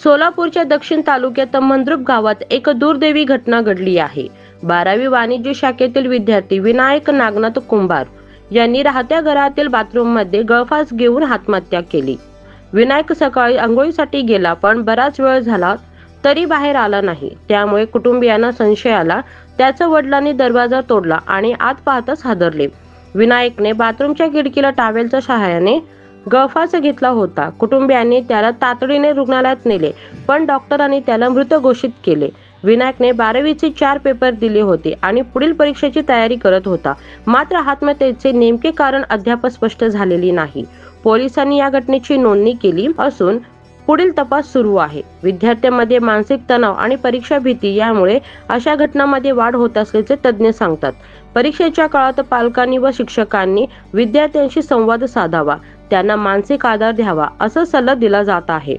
सोलापूरच्या दक्षिण तालुक्यात मंद्रुप गावात एक दुर्दैवी घटना घडली आहे। 12वी वाणिज्य शाखेतील विद्यार्थी विनायक नागनाथ कुंभार यांनी राहत्या घरातील बाथरूम मध्ये गळफास घेऊन आत्महत्या केली। विनायक सकाळी अंघोळीसाठी गेला, पण बराच वेळ झाला तरी बाहेर आला नाही। त्यामुळे कुटुंबियांना संशय आला। त्याच्या वडिलांनी दरवाजा तोडला आणि आत पाहताच हादरले। विनायकने बाथरूमच्या खिडकीला टॉवेलच्या सहाय्याने गळफास घेतला होता। कुटुंबियांनी त्याला तातडीने रुग्णालयात नेले, पण डॉक्टरांनी त्याला मृत घोषित केले। विनायकने 12वीचे 4 पेपर दिले होते आणि पुढील परीक्षेची तयारी करत होता। मात्र आत्महत्येचे नेमके कारण अद्याप स्पष्ट झालेले नाही। पोलिसांनी या घटनेची नोंदणी केली असून पुढील तपास सुरू आहे। विद्यार्थ्यांमध्ये मानसिक तणाव आणि परीक्षा भीती यामुळे अशा घटनांमध्ये वाढ होत असल्याचे तज्ञ सांगतात। परीक्षेच्या काळात पालकांनी व शिक्षकांनी विद्यार्थ्यांशी संवाद साधावा, त्यांना मानसिक आधार द्यावा असा सल्ला दिला जात आहे।